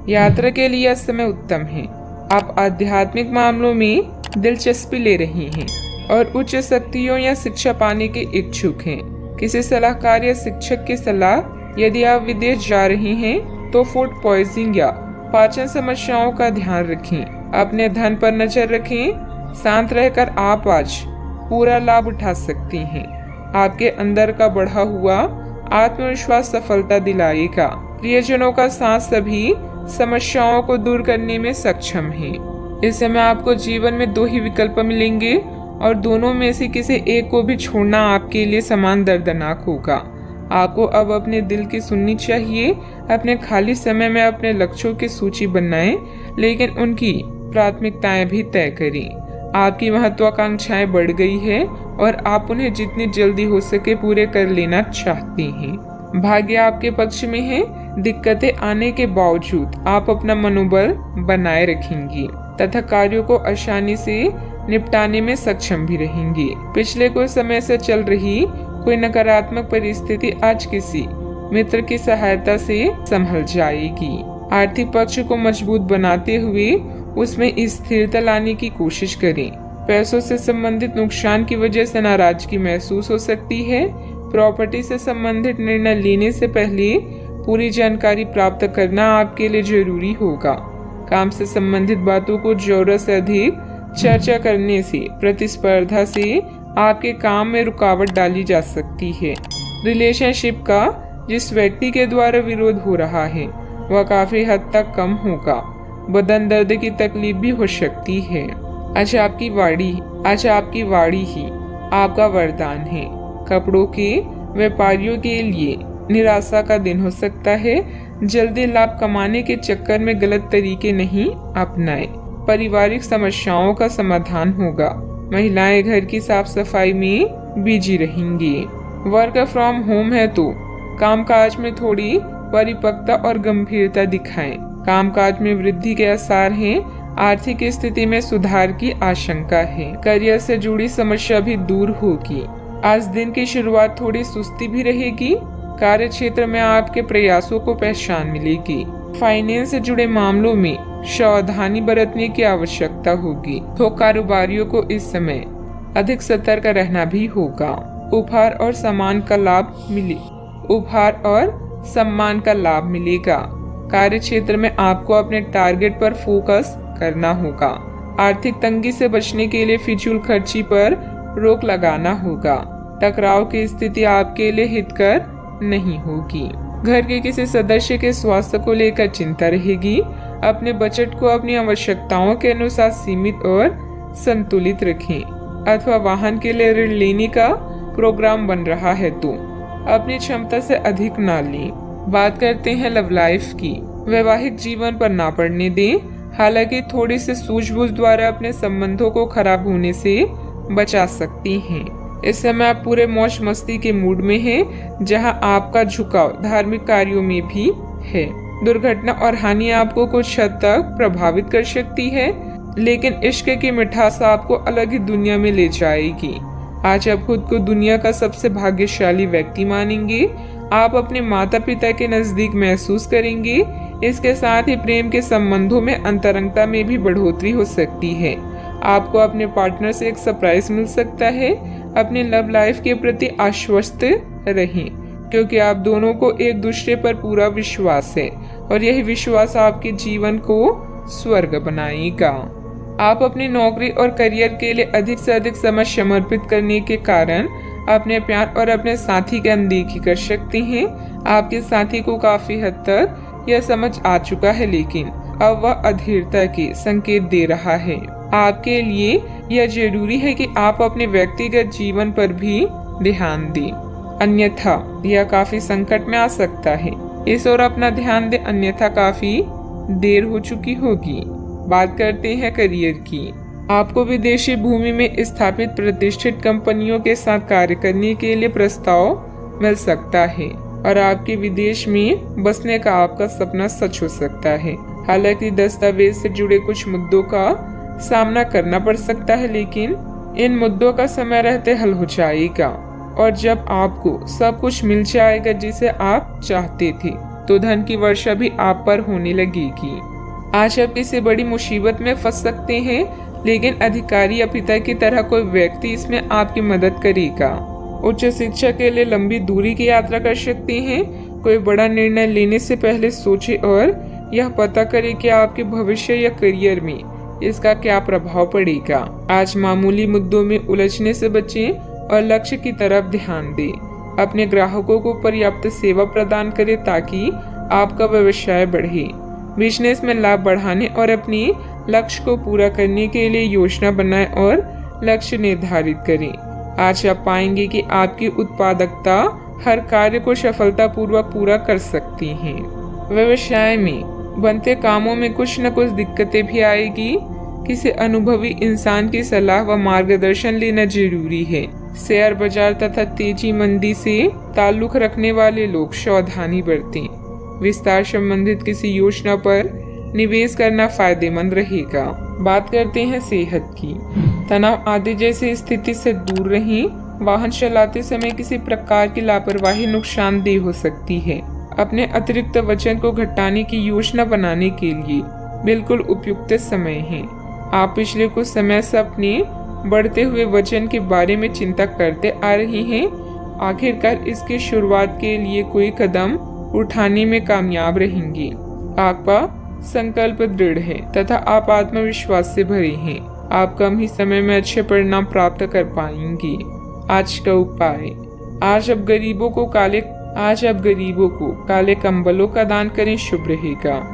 यात्रा के लिए यह समय उत्तम है। आप आध्यात्मिक मामलों में दिलचस्पी ले रही हैं और उच्च शक्तियों या शिक्षा पाने के इच्छुक हैं। किसी सलाहकार या शिक्षक की सलाह यदि आप विदेश जा रही हैं तो फूड पॉइजनिंग या पाचन समस्याओं का ध्यान रखें। अपने धन पर नजर रखें। शांत रहकर आप आज पूरा लाभ उठा सकती हैं। आपके अंदर का बढ़ा हुआ आत्मविश्वास सफलता दिलाएगा। प्रियजनों का साथ सभी समस्याओं को दूर करने में सक्षम है। इस समय आपको जीवन में 2 ही विकल्प मिलेंगे और दोनों में से किसी एक को भी छोड़ना आपके लिए समान दर्दनाक होगा। आपको अब अपने दिल की सुननी चाहिए। अपने खाली समय में अपने लक्ष्यों की सूची बनाएं, लेकिन उनकी प्राथमिकताएं भी तय करें। आपकी महत्वाकांक्षाएं बढ़ गई है और आप उन्हें जितनी जल्दी हो सके पूरे कर लेना चाहती हैं। भाग्य आपके पक्ष में है। दिक्कतें आने के बावजूद आप अपना मनोबल बनाए रखेंगी तथा कार्यों को आसानी से निपटाने में सक्षम भी रहेंगी। पिछले कुछ समय से चल रही कोई नकारात्मक परिस्थिति आज किसी मित्र की सहायता से संभल जाएगी। आर्थिक पक्ष को मजबूत बनाते हुए उसमें स्थिरता लाने की कोशिश करें। पैसों से संबंधित नुकसान की वजह से नाराजगी महसूस हो सकती है। प्रॉपर्टी से संबंधित निर्णय लेने से पहले पूरी जानकारी प्राप्त करना आपके लिए जरूरी होगा। काम से संबंधित बातों को जरूरत से अधिक चर्चा करने से प्रतिस्पर्धा से आपके काम में रुकावट डाली जा सकती है। रिलेशनशिप का जिस व्यक्ति के द्वारा विरोध हो रहा है वह काफी हद तक कम होगा। बदन दर्द की तकलीफ भी हो सकती है। आज आपकी वाड़ी ही आपका वरदान है। कपड़ों के व्यापारियों के लिए निराशा का दिन हो सकता है। जल्दी लाभ कमाने के चक्कर में गलत तरीके नहीं अपनाएं। पारिवारिक समस्याओं का समाधान होगा। महिलाएं घर की साफ सफाई में बिजी रहेंगी। वर्क फ्रॉम होम है तो कामकाज में थोड़ी परिपक्वता और गंभीरता दिखाएं। कामकाज में वृद्धि के आसार हैं। आर्थिक स्थिति में सुधार की आशंका है। करियर से जुड़ी समस्या भी दूर होगी। आज दिन की शुरुआत थोड़ी सुस्ती भी रहेगी। कार्य क्षेत्र में आपके प्रयासों को पहचान मिलेगी। फाइनेंस से जुड़े मामलों में सावधानी बरतने की आवश्यकता होगी। तो कारोबारियों को इस समय अधिक सतर्क रहना भी होगा। उपहार और सम्मान का लाभ मिलेगा। कार्य क्षेत्र में आपको अपने टारगेट पर फोकस करना होगा। आर्थिक तंगी से बचने के लिए फिजूल खर्ची पर रोक लगाना होगा। टकराव की स्थिति आपके लिए हितकर नहीं होगी। घर के किसी सदस्य के स्वास्थ्य को लेकर चिंता रहेगी। अपने बजट को अपनी आवश्यकताओं के अनुसार सीमित और संतुलित रखें। अथवा वाहन के लिए ऋण लेने का प्रोग्राम बन रहा है तो अपनी क्षमता से अधिक ना लें। बात करते हैं लव लाइफ की। वैवाहिक जीवन पर ना पड़ने दें। हालांकि थोड़ी सी सूझबूझ द्वारा अपने संबंधों को खराब होने से बचा सकती हैं। इस समय आप पूरे मौज मस्ती के मूड में हैं, जहां आपका झुकाव धार्मिक कार्यों में भी है। दुर्घटना और हानि आपको कुछ हद तक प्रभावित कर सकती है, लेकिन इश्क की मिठास आपको अलग ही दुनिया में ले जाएगी। आज आप खुद को दुनिया का सबसे भाग्यशाली व्यक्ति मानेंगे। आप अपने माता पिता के नजदीक महसूस करेंगे। इसके साथ ही प्रेम के संबंधों में अंतरंगता में भी बढ़ोतरी हो सकती है। आपको अपने पार्टनर से एक सरप्राइज मिल सकता है। अपने लव लाइफ के प्रति आश्वस्त रहें, क्योंकि आप दोनों को एक दूसरे पर पूरा विश्वास है और यही विश्वास आपके जीवन को स्वर्ग बनाएगा। आप अपनी नौकरी और करियर के लिए अधिक से अधिक समय समर्पित करने के कारण अपने प्यार और अपने साथी की अनदेखी कर सकते हैं। आपके साथी को काफी हद तक यह समझ आ चुका है, लेकिन अब वह अधीरता के संकेत दे रहा है। आपके लिए यह जरूरी है कि आप अपने व्यक्तिगत जीवन पर भी ध्यान दें, अन्यथा यह काफी संकट में आ सकता है। इस ओर अपना ध्यान दें, अन्यथा काफी देर हो चुकी होगी। बात करते हैं करियर की। आपको विदेशी भूमि में स्थापित प्रतिष्ठित कंपनियों के साथ कार्य करने के लिए प्रस्ताव मिल सकता है और आपके विदेश में बसने का आपका सपना सच हो सकता है। हालांकि दस्तावेज से जुड़े कुछ मुद्दों का सामना करना पड़ सकता है, लेकिन इन मुद्दों का समय रहते हल हो जाएगा और जब आपको सब कुछ मिल जाएगा जिसे आप चाहते थे, तो धन की वर्षा भी आप पर होने लगेगी। आज आप किसी बड़ी मुसीबत में फंस सकते हैं, लेकिन अधिकारी या पिता की तरह कोई व्यक्ति इसमें आपकी मदद करेगा। उच्च शिक्षा के लिए लंबी दूरी की यात्रा कर सकते हैं। कोई बड़ा निर्णय लेने से पहले सोचें और यह पता करें कि आपके भविष्य या करियर में इसका क्या प्रभाव पड़ेगा। आज मामूली मुद्दों में उलझने से बचें और लक्ष्य की तरफ ध्यान दें। अपने ग्राहकों को पर्याप्त सेवा प्रदान करें ताकि आपका व्यवसाय बढ़े। बिजनेस में लाभ बढ़ाने और अपनी लक्ष्य को पूरा करने के लिए योजना बनाएं और लक्ष्य निर्धारित करें। आज आप पाएंगे कि आपकी उत्पादकता हर कार्य को सफलतापूर्वक पूरा कर सकती है। व्यवसाय में बनते कामों में कुछ न कुछ दिक्कतें भी आएगी। किसी अनुभवी इंसान की सलाह व मार्गदर्शन लेना जरूरी है। शेयर बाजार तथा तेजी मंदी से ताल्लुक रखने वाले लोग सावधानी बरतें। विस्तार संबंधित किसी योजना पर निवेश करना फायदेमंद रहेगा। बात करते हैं सेहत की। तनाव आदि जैसी स्थिति से दूर रहें। वाहन चलाते समय किसी प्रकार की लापरवाही नुकसानदेह हो सकती है। अपने अतिरिक्त वजन को घटाने की योजना बनाने के लिए बिल्कुल उपयुक्त समय है। आप पिछले कुछ समय से अपने बढ़ते हुए वजन के बारे में चिंता करते आ रहे हैं। आखिरकार इसकी शुरुआत के लिए कोई कदम उठाने में कामयाब रहेंगे। आपका संकल्प दृढ़ है तथा आप आत्मविश्वास से भरे हैं। आप कम ही समय में अच्छे परिणाम प्राप्त कर पाएंगे। आज का उपाय, आज आप गरीबों को काले कंबलों का दान करें, शुभ रहेगा।